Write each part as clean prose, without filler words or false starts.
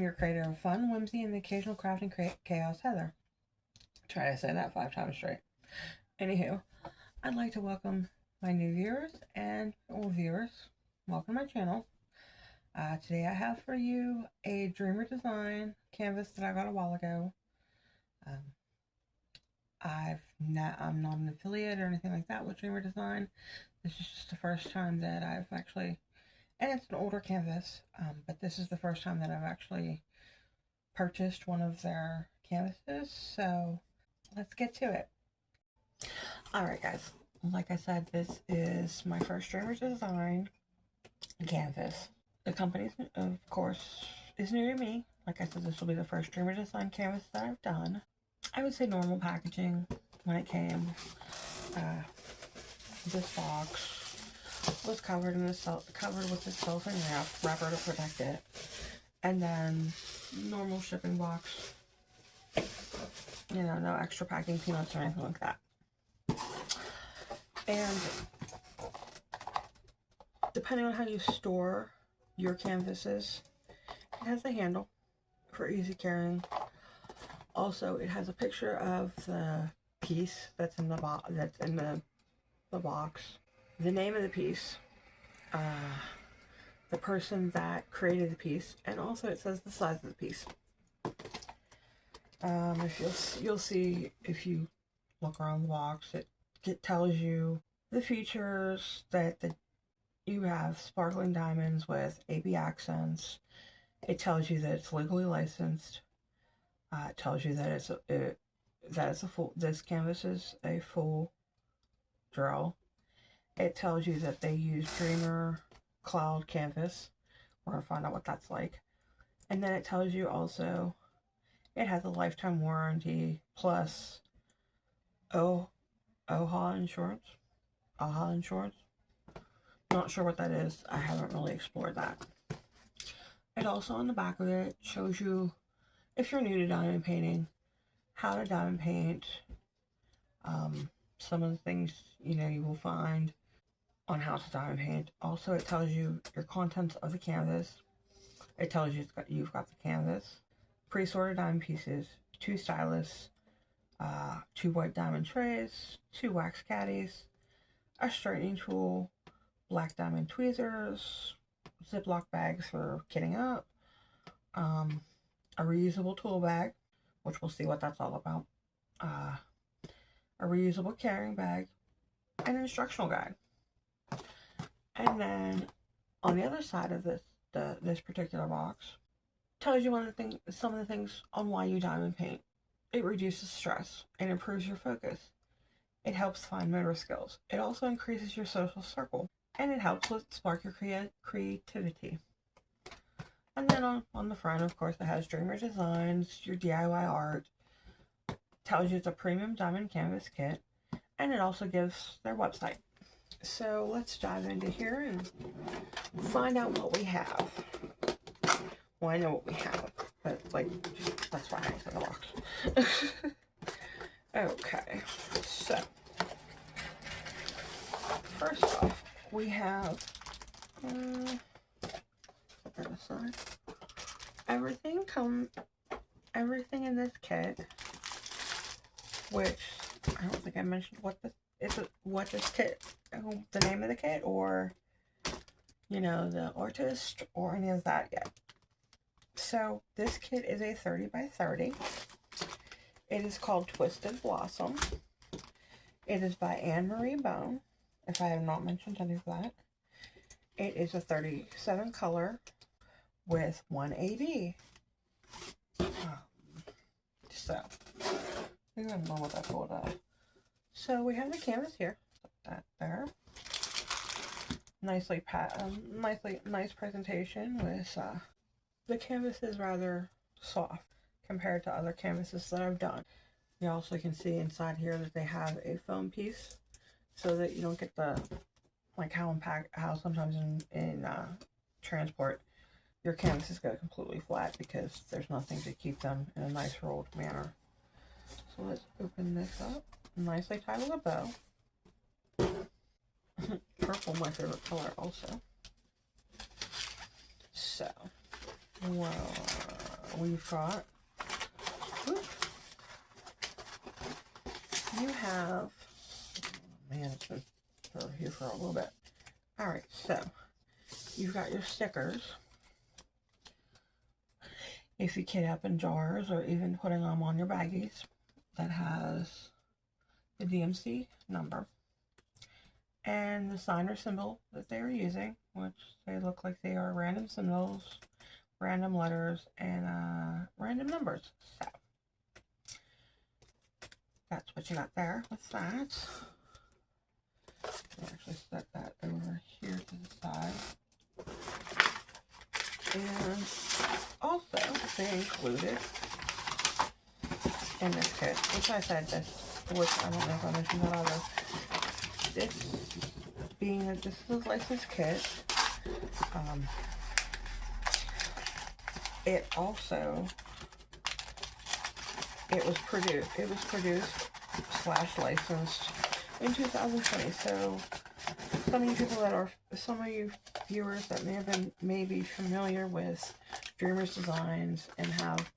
your creator of fun, whimsy, and the occasional crafting chaos, Heather. Try to say that 5 times straight. Anywho, I'd like to welcome my new viewers and old viewers. Welcome to my channel. Today I have for you a Dreamer Design canvas that I got a while ago. I'm not an affiliate or anything like that with Dreamer Design. This is just the first time that I've actually, and it's an older canvas, but this is the first time that I've actually purchased one of their canvases, so let's get to it. Alright guys, like I said, this is my first Dreamer Design canvas. The company, of course, is new to me. Like I said, this will be the first Dreamer Design canvas that I've done. I would say normal packaging when it came. This box was covered with a cellophane wrapper to protect it, and then normal shipping box. You know, no extra packing peanuts or anything like that. And depending on how you store your canvases, it has a handle for easy carrying. Also, it has a picture of the piece that's in the box, the name of the piece, the person that created the piece, and also it says the size of the piece. If you'll see if you look around the box, it tells you the features that you have: sparkling diamonds with AB accents. It tells you that it's legally licensed. It tells you that this canvas is a full drill. It tells you that they use Dreamer Cloud Canvas. We're gonna find out what that's like. And then it tells you also it has a lifetime warranty plus AHA insurance. Not sure what that is. I haven't really explored that. It also, on the back of it, shows you, if you're new to diamond painting, how to diamond paint. Some of the things you will find on how to diamond paint. Also, it tells you your contents of the canvas. It tells you you've got the canvas, pre-sorted diamond pieces, 2 stylus, 2 white diamond trays, 2 wax caddies, a straightening tool, black diamond tweezers, Ziploc bags for kitting up, a reusable tool bag, which we'll see what that's all about, a reusable carrying bag, and an instructional guide. And then on the other side of this particular box tells you some of the things on why you diamond paint. It reduces stress and improves your focus. It helps fine motor skills. It also increases your social circle, and it helps spark your creativity. And then on the front, of course, it has Dreamer Designs, your DIY art. Tells you it's a premium diamond canvas kit, and it also gives their website. So let's dive into here and find out what we have. Well, I know what we have, but that's why I in the box. Okay, so first off, we have everything in this kit, which I don't think I mentioned what this kit, the name of the kit, or the artist, or any of that yet. So this kit is a 30 by 30. It is called Twisted Blossom. It is by Anne Marie Bone, if I have not mentioned any of that. It is a 37 color with 1 AB. So, I don't know what that's all about. So we have the canvas here. Put that there. Nice presentation with, the canvas is rather soft compared to other canvases that I've done. You also can see inside here that they have a foam piece so that you don't get the, how sometimes in transport your canvases go completely flat because there's nothing to keep them in a nice rolled manner. So let's open this up. Nicely tied with a bow. Purple, my favorite color also. So, well, we've got, you have, man, it's been here for a little bit. All right, so you've got your stickers. If you kit up in jars or even putting them on your baggies, that has the DMC number and the sign or symbol that they are using, which they look like they are random symbols, random letters, and random numbers. So that's what you got there with that. I'll actually set that over here to the side. And also, they included in this kit, which I said this, which I don't know if I mentioned that either. This, being that this is a licensed kit, it was produced / licensed in 2020. So some of you viewers that may have been maybe familiar with Dreamers Designs and have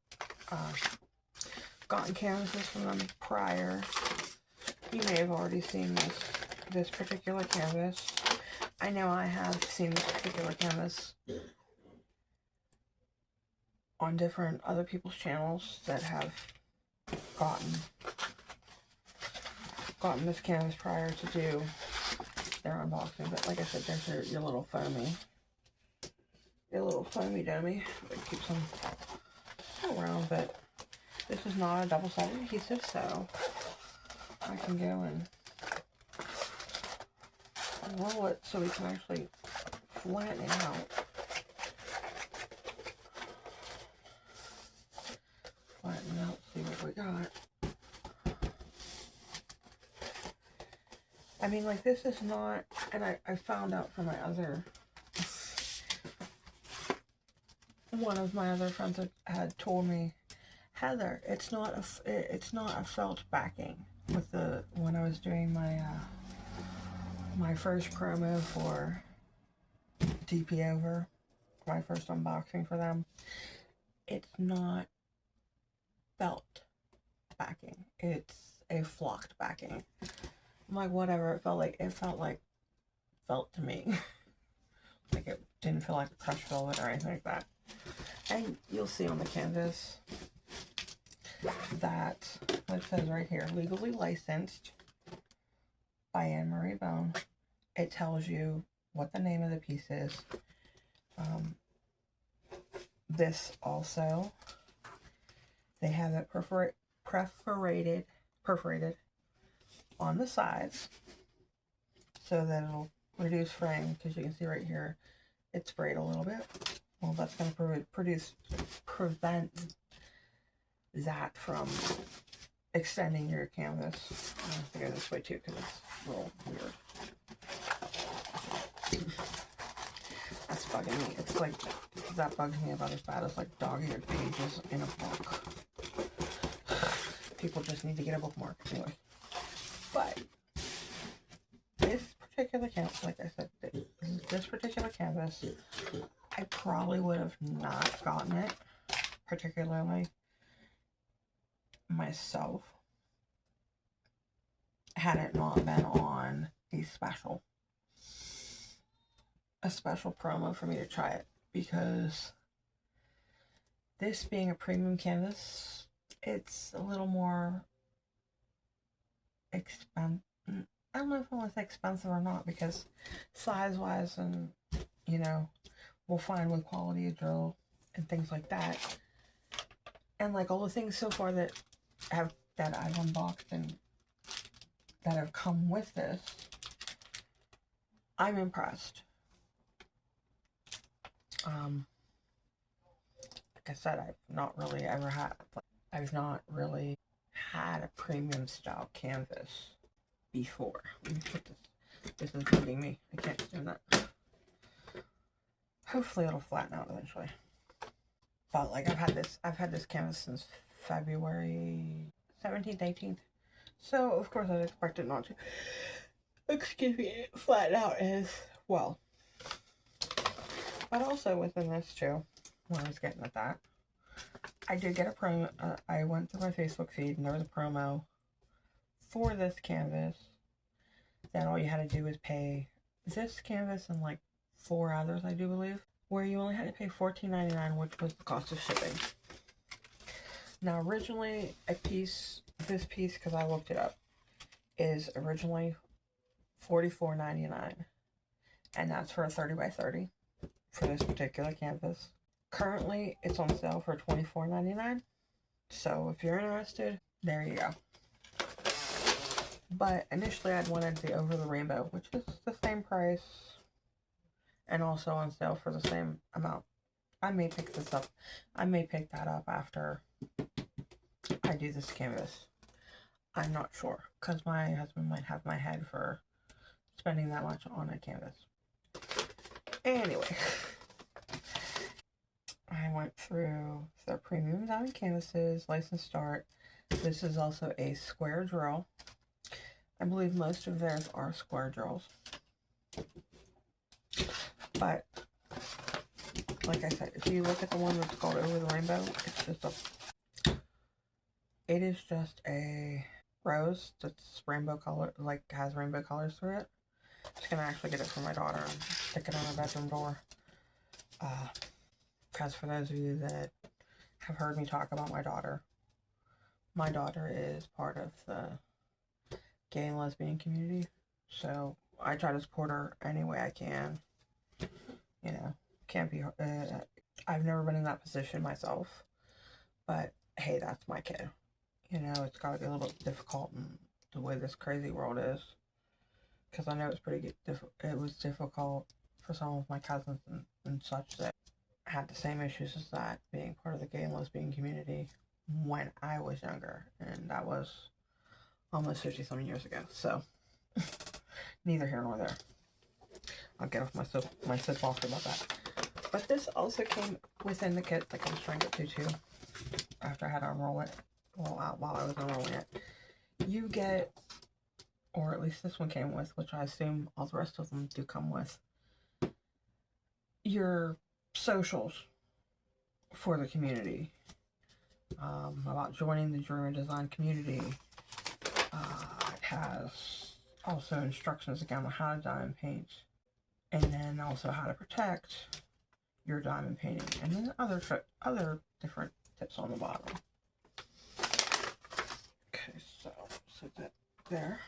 gotten canvases from them prior, you may have already seen this particular canvas. I know I have seen this particular canvas on different other people's channels that have gotten this canvas prior to do their unboxing. But like I said, there's your little foamy dummy that keeps them around. But this is not a double-sided adhesive, so I can go and roll it so we can actually flatten it out. Flatten it out, see what we got. I mean, like, this is not, and I found out from one of my other friends had told me, Heather, it's not a felt backing. When I was doing my my first promo for DP Over, my first unboxing for them, it's not felt backing. It's a flocked backing. I'm like, whatever. It felt like felt to me. Like it didn't feel like crushed velvet or anything like that. And you'll see on the canvas that it says right here, legally licensed by Anne Marie Bone. It tells you what the name of the piece is. This also, they have it perforated on the sides so that it'll reduce fraying, because you can see right here it's frayed a little bit. Well, that's going to prevent that from extending your canvas. I have to go this way too because it's a little weird. That's bugging me. It's like, that bugs me about as bad as like dog-eared pages in a book. People just need to get a bookmark anyway. But this particular canvas, like I said, this particular canvas, I probably would have not gotten it, particularly myself, had it not been on a special promo for me to try it, because this being a premium canvas, it's a little more expensive. I don't know if I want to say expensive or not, because size-wise and, you know, we'll find with quality of drill and things like that. And like all the things so far that I've unboxed and that have come with this, I'm impressed. Like I said, I've not really had a premium style canvas before. Let me put this. This is bugging me. I can't stand that. Hopefully it'll flatten out eventually. But like I've had this canvas since February 17th, 18th. So of course I'd expect it not to, excuse me, flatten out as well. But also within this too, when I was getting at that, I did get a promo. I went through my Facebook feed and there was a promo for this canvas that all you had to do was pay this canvas and like 4 others, I do believe, where you only had to pay $14.99, which was the cost of shipping. Now, originally, this piece, because I looked it up, is originally $44.99, and that's for a 30 by 30 for this particular canvas. Currently, it's on sale for $24.99, so if you're interested, there you go. But initially, I'd wanted the Over the Rainbow, which is the same price and also on sale for the same amount. I may pick this up. I may pick that up after I do this canvas. I'm not sure, because my husband might have my head for spending that much on a canvas. Anyway, I went through their premium diamond canvases, license start. This is also a square drill. I believe most of theirs are square drills. But, like I said, if you look at the one that's called Over the Rainbow, it is just a rose that's rainbow color, like has rainbow colors through it. I'm just gonna actually get it for my daughter and stick it on her bedroom door. Because for those of you that have heard me talk about my daughter is part of the gay and lesbian community, so I try to support her any way I can. You know, can't be. I've never been in that position myself, but hey, that's my kid. You know, it's got to be a little bit difficult in the way this crazy world is, because I know it's it was difficult for some of my cousins and such that had the same issues as that, being part of the gay and lesbian community when I was younger, and that was almost 50-something years ago. So neither here nor there. I'll get off my soapbox about that. But this also came within the kit, like I was trying to get to too, after I had to unroll it. Well, while I was unrolling it, you get, or at least this one came with, which I assume all the rest of them do come with, your socials for the community, about joining the Dreamer Design community. It has also instructions again on how to diamond paint, and then also how to protect your diamond painting, and then other different tips on the bottom. Okay, so that there.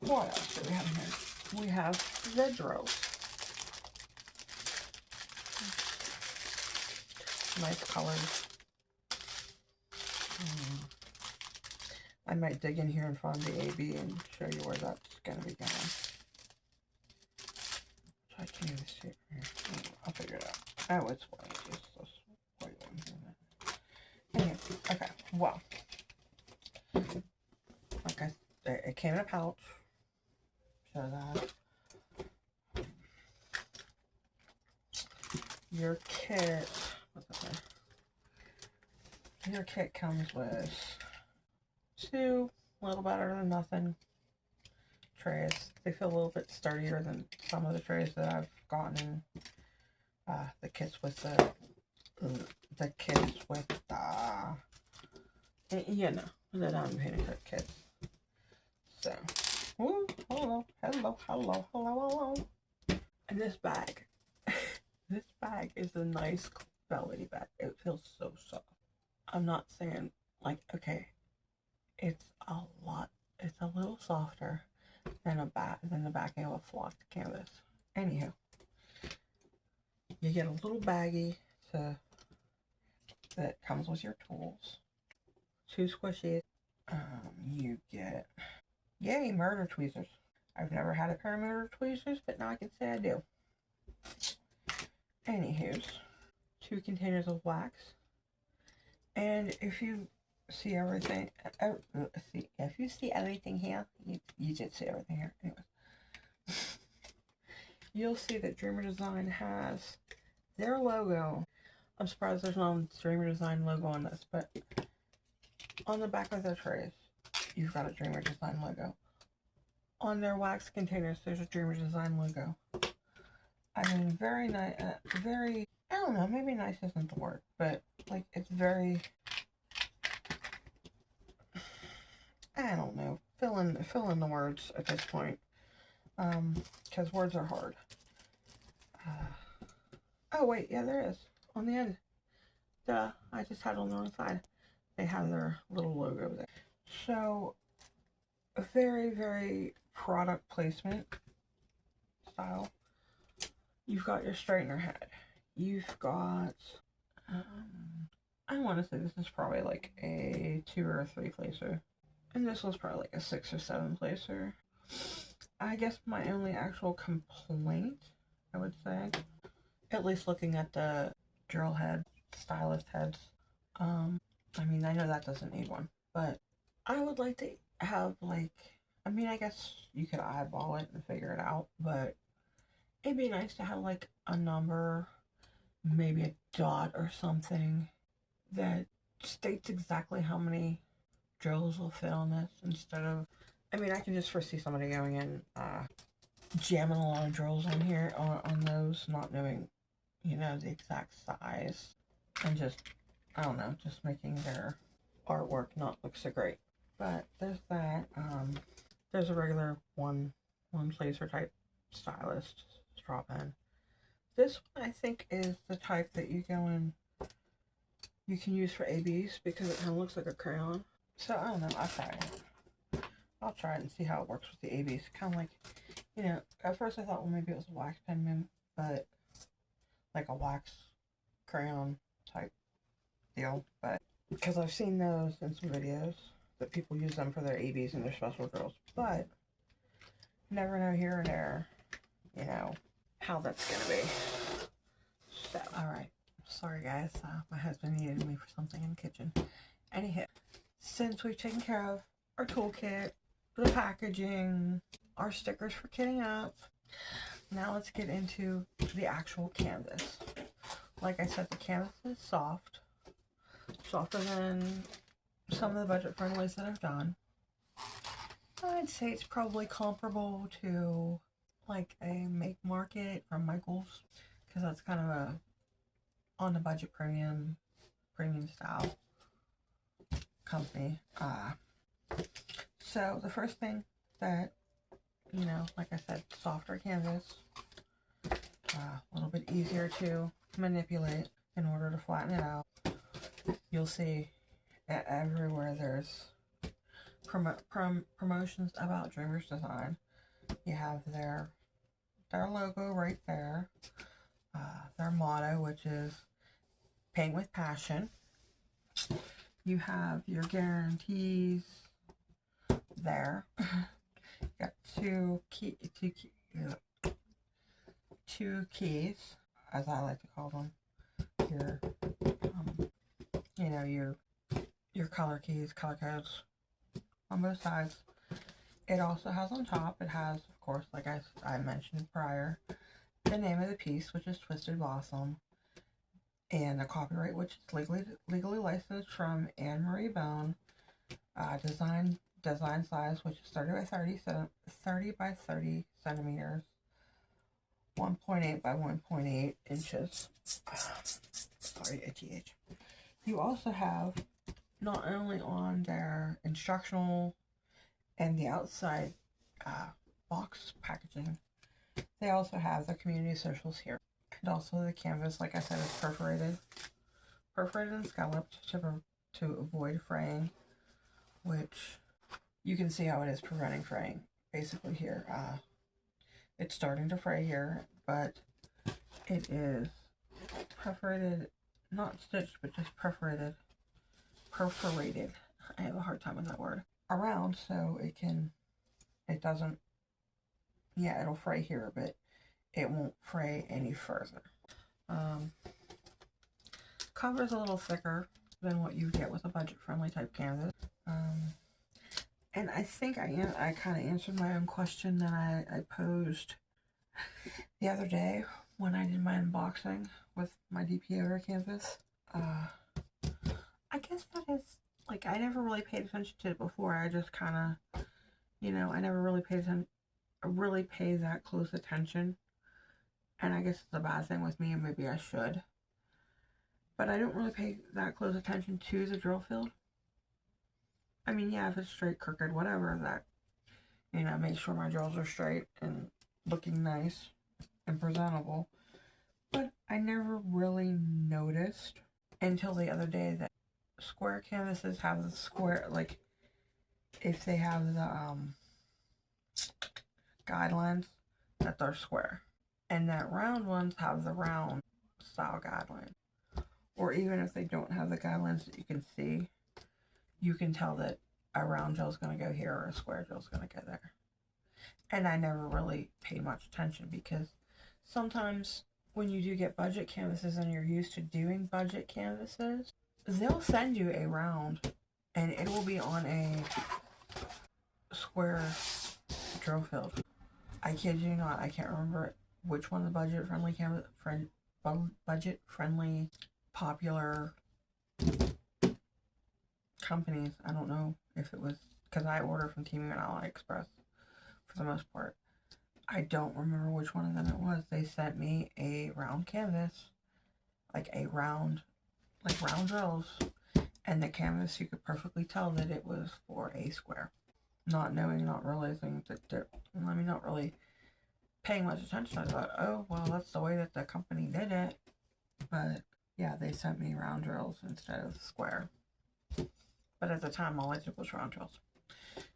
What else do we have in here? We have the drills. Nice colors. I might dig in here and find the AB and show you where that's going to be going. I can't even see it right here. I'll figure it out. Oh, it's white. It's this white one. Anyway, okay, well. Like I said, it came in a pouch. Show that. Your kit, what's up there? Your kit comes with 2 little better than nothing trays. They feel a little bit sturdier than some of the trays that I've gotten in the kits with you know, the diamond painting kits. So, ooh, hello. And this bag, this bag is a nice velvety bag. It feels so soft. I'm not saying, like, okay, it's a little softer than the backing of a flocked canvas. Anywho, you get a little baggie that comes with your tools. 2 squishies. You get, yay, murder tweezers. I've never had a pair of murder tweezers, but now I can say I do. Anywho's, 2 containers of wax. And if you see everything, if you see everything here, you did see everything here. Anyways, you'll see that Dreamer Design has their logo. I'm surprised there's no Dreamer Design logo on this, but on the back of their trays, you've got a Dreamer Design logo. On their wax containers, there's a Dreamer Design logo. I mean, very nice, very I don't know, maybe nice isn't the word, but like it's very, I don't know, fill in the words at this point, because words are hard. Oh wait, yeah, there is on the end. Duh, I just had it on the wrong side. They have their little logo there. So, a very, very product placement style. You've got your straightener head. You've got, I want to say this is probably like a 2 or a 3 placer. And this was probably like a 6 or 7 placer. I guess my only actual complaint, I would say, at least looking at the drill head, stylist heads, I mean, I know that doesn't need one, but I would like to have like, I mean, I guess you could eyeball it and figure it out, but it'd be nice to have like a number, maybe a dot or something that states exactly how many drills will fit on this instead of, I mean, I can just foresee somebody going in, jamming a lot of drills on here, on those, not knowing, you know, the exact size, and just, I don't know, just making their artwork not look so great. But there's that. There's a regular one placer type stylist straw pen. This one I think is the type that you go in, you can use for ABs because it kind of looks like a crayon. So I don't know, I'll try it and see how it works with the ABs. Kind of like, you know, at first I thought, well, maybe it was a wax pen, but like a wax crayon type deal. But because I've seen those in some videos that people use them for their ABs and their special drills, but never know here or there, you know, how that's gonna be. So, alright. Sorry guys, my husband needed me for something in the kitchen. Anyhow, since we've taken care of our toolkit, the packaging, our stickers for kitting up, now let's get into the actual canvas. Like I said, the canvas is soft. Softer than some of the budget friendlies that I've done. I'd say it's probably comparable to like a Make Market from Michaels, because that's kind of a on the budget premium style company. So the first thing that, you know, like I said, softer canvas, a little bit easier to manipulate in order to flatten it out. You'll see everywhere there's promotions about Dreamers Design. You have their logo right there, their motto, which is paint with passion. You have your guarantees there. You got two keys, as I like to call them. Your you know, your color keys, color codes on both sides. It also has on top, it has, of course, like I mentioned prior, the name of the piece, which is Twisted Blossom, and the copyright, which is legally licensed from Anne Marie Bone. Design size, which is 30 by 30 centimeters, 1.8 by 1.8 inches. Sorry, itchy. You also have, not only on their instructional and the outside box packaging, they also have their community socials here. And also the canvas, like I said, is perforated and scalloped to avoid fraying, which you can see how it is preventing fraying. Basically here, it's starting to fray here, but it is perforated, not stitched, but just perforated. I have a hard time with that word. Around, so it doesn't, yeah, it'll fray here, but it won't fray any further. Cover's a little thicker than what you get with a budget-friendly type canvas. And I think I kind of answered my own question that I posed the other day when I did my unboxing with my DP canvas. I guess that is, like, I never really paid attention to it before. I just kind of, you know, I never really paid that close attention. And I guess it's a bad thing with me, and maybe I should. But I don't really pay that close attention to the drill field. I mean, yeah, if it's straight, crooked, whatever, that, you know, make sure my drills are straight and looking nice and presentable. But I never really noticed until the other day that square canvases have the square, like, if they have the guidelines, that they're square. And that round ones have the round style guidelines. Or even if they don't have the guidelines that you can see, you can tell that a round drill is going to go here or a square drill is going to go there. And I never really paid much attention because sometimes when you do get budget canvases and you're used to doing budget canvases, they'll send you a round and it will be on a square drill field. I kid you not, I can't remember which one of the budget-friendly budget-friendly popular companies. I don't know if it was, because I order from Temu and AliExpress for the most part. I don't remember which one of them it was. They sent me a round canvas, like round drills, and the canvas, you could perfectly tell that it was for a square. Not knowing, not realizing that not really paying much attention. I thought, oh, well, that's the way that the company did it. But yeah, they sent me round drills instead of square. But at the time, all I did was round drills.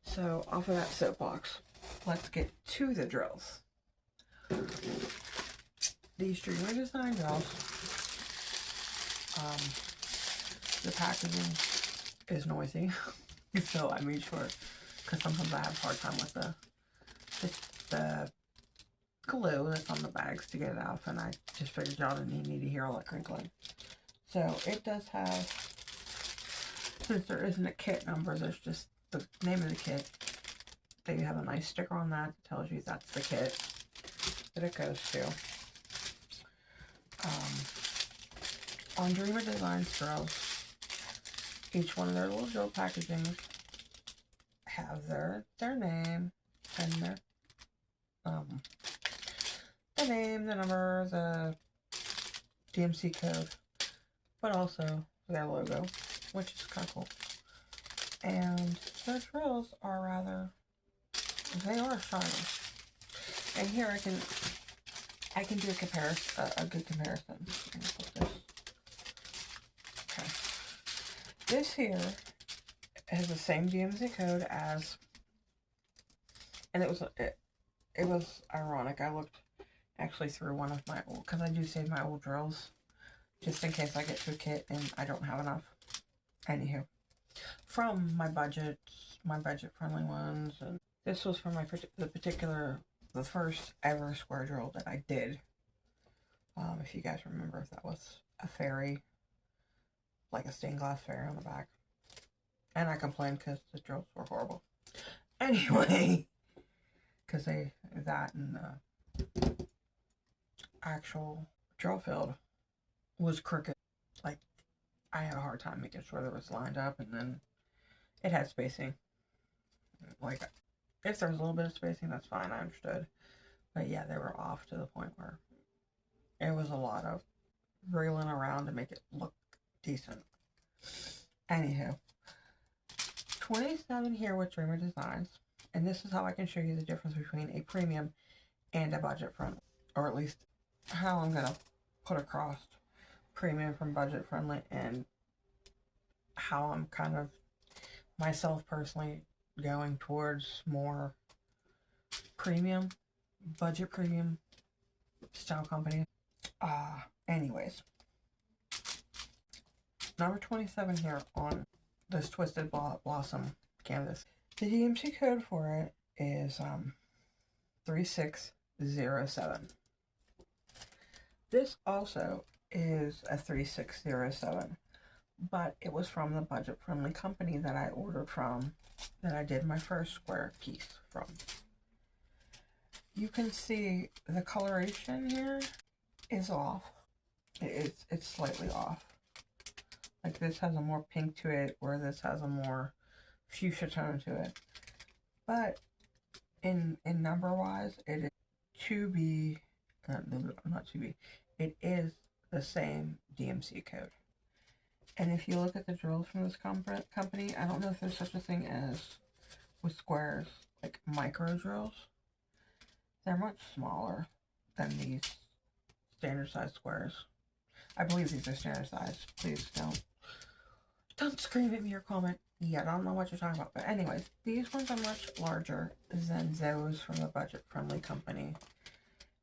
So off of that soapbox, let's get to the drills. These Dreamer Design drills, the packaging is noisy, so I made sure, because sometimes I have a hard time with the glue that's on the bags to get it off, and I just figured y'all didn't need to hear all that crinkling. So it does have, since there isn't a kit number, there's just the name of the kit. They have a nice sticker on that that tells you that's the kit that it goes to. On Dreamer Design drills, each one of their little drill packagings have their name and their the name, the number, the DMC code, but also their logo, which is kind of cool. And their drills are they are shiny. And here I can do a good comparison. I'm gonna put this. Okay. This here has the same DMC code as, and it was ironic. I looked actually through one of my old, because I do save my old drills just in case I get to a kit and I don't have enough. Anywho, from my budget friendly ones, and this was from the first ever square drill that I did. If you guys remember, if that was a fairy, like a stained glass fairy on the back. And I complained because the drills were horrible. Anyway, because that and the actual drill field was crooked. Like, I had a hard time making sure that it was lined up, and then it had spacing. Like, if there was a little bit of spacing, that's fine, I understood. But yeah, they were off to the point where it was a lot of wriggling around to make it look decent. Anywho, 27 here with Dreamer Designs, and this is how I can show you the difference between a premium and a budget friendly, or at least how I'm gonna put across premium from budget friendly, and how I'm kind of myself personally going towards more premium, budget premium style company. Anyways, number 27 here on this Twisted Blossom canvas. The DMC code for it is 3607. This also is a 3607, but it was from the budget-friendly company that I ordered from, that I did my first square piece from. You can see the coloration here is off. It's slightly off. Like, this has a more pink to it, where this has a more fuchsia tone to it. But in number-wise, it is 2B, not 2B, it is the same DMC code. And if you look at the drills from this company, I don't know if there's such a thing as with squares, like micro drills. They're much smaller than these standard size squares. I believe these are standard size. Please don't scream at me or comment. Yeah, I don't know what you're talking about. But anyways, these ones are much larger than those from the budget-friendly company.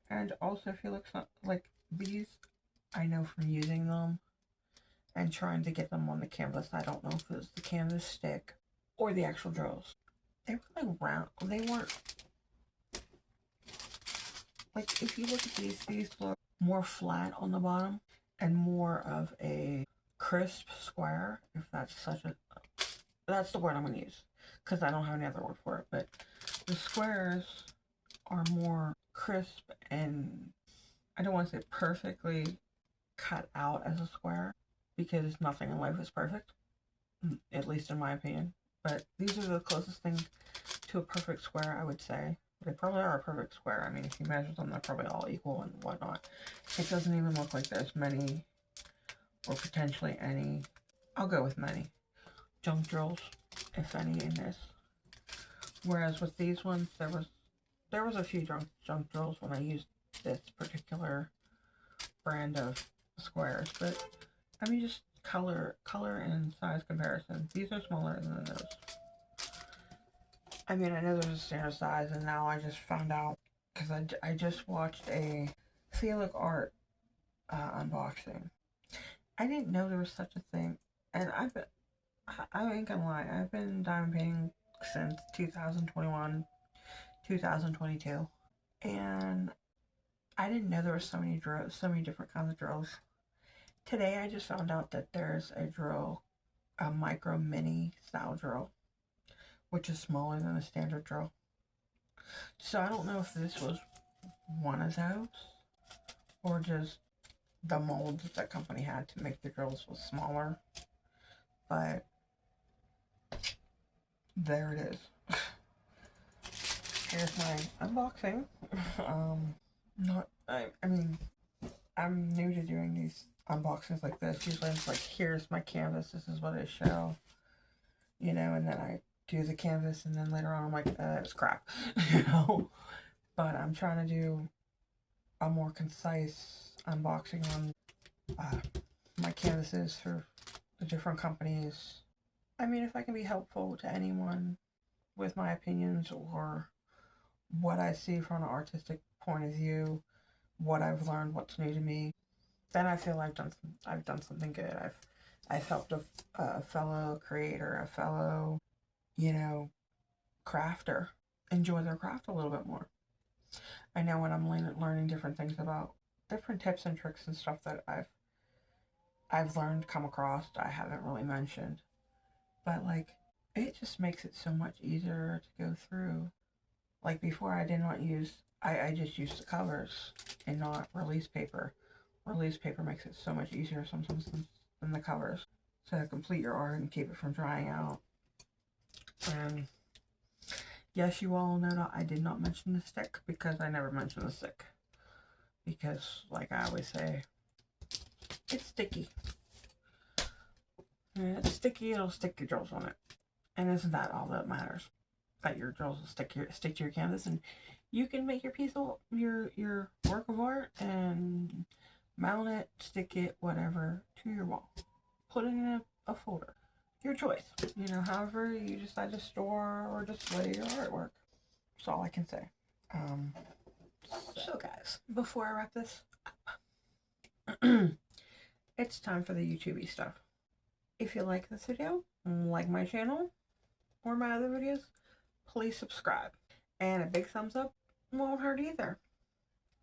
And also, if you look like these, I know from using them and trying to get them on the canvas, I don't know if it was the canvas stick or the actual drills. They were like round. They weren't like, if you look at these look more flat on the bottom and more of a crisp square, if that's that's the word I'm going to use, because I don't have any other word for it. But the squares are more crisp, and I don't want to say perfectly cut out as a square, because nothing in life is perfect, at least in my opinion. But these are the closest thing to a perfect square, I would say. They probably are a perfect square. I mean, if you measure them, they're probably all equal and whatnot. It doesn't even look like there's many, or potentially any, I'll go with many, junk drills, if any, in this. Whereas with these ones, there was a few junk drills when I used this particular brand of squares. But, I mean, just color and size comparison. These are smaller than those. I mean, I know there's a standard size, and now I just found out, because I just watched a Felix Art unboxing. I didn't know there was such a thing, and I ain't gonna lie, I've been diamond painting since 2021, 2022, and I didn't know there were so many drills, so many different kinds of drills. Today, I just found out that there's a drill, a micro mini style drill, which is smaller than a standard drill. So I don't know if this was one of those, or just the molds that company had to make the drills was smaller. But there it is. Here's my unboxing. I mean, I'm new to doing these unboxings like this. Usually it's like, here's my canvas, this is what I show, you know, and then I do the canvas, and then later on I'm like, it's crap, you know. But I'm trying to do a more concise unboxing on my canvases for the different companies. I mean, if I can be helpful to anyone with my opinions or what I see from an artistic point of view, what I've learned, what's new to me, then I feel I've done something good. I've helped a fellow creator, a fellow, you know, crafter enjoy their craft a little bit more. I know when I'm learning different things about different tips and tricks and stuff that I've learned, come across, I haven't really mentioned, but like, it just makes it so much easier to go through. Like before, I did not use, I just used the covers and not release paper. Release paper makes it so much easier sometimes than the covers to complete your art and keep it from drying out. And yes, you all know that I did not mention the stick, because I never mention the stick. Because, like I always say, it's sticky. And it's sticky, it'll stick your drills on it. And isn't that all that matters? That your drills will stick to your canvas, and you can make your piece of your work of art and mount it, stick it, whatever, to your wall. Put it in a folder. Your choice. You know, however you decide to store or display your artwork. That's all I can say. So guys, before I wrap this up, it's time for the YouTube-y stuff. If you like this video, like my channel, or my other videos, please subscribe. And a big thumbs up won't hurt either.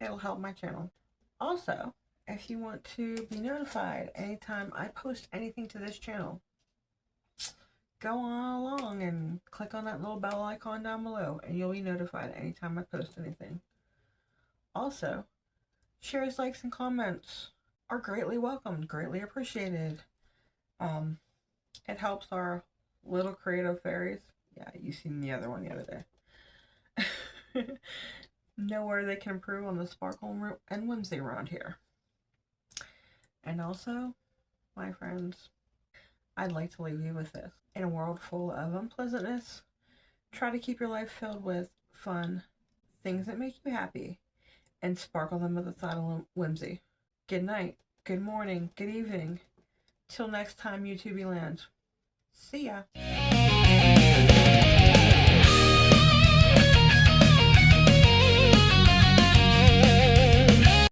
It'll help my channel. Also, if you want to be notified anytime I post anything to this channel, go on along and click on that little bell icon down below, and you'll be notified anytime I post anything. Also, shares, likes, and comments are greatly welcomed, greatly appreciated. It helps our little creative fairies, yeah, you seen the other one the other day, know where they can improve on the sparkle and whimsy around here. And also, my friends, I'd like to leave you with this. In a world full of unpleasantness, try to keep your life filled with fun, things that make you happy, and sparkle them with a side of whimsy. Good night, good morning, good evening. Till next time, YouTube lands. See ya.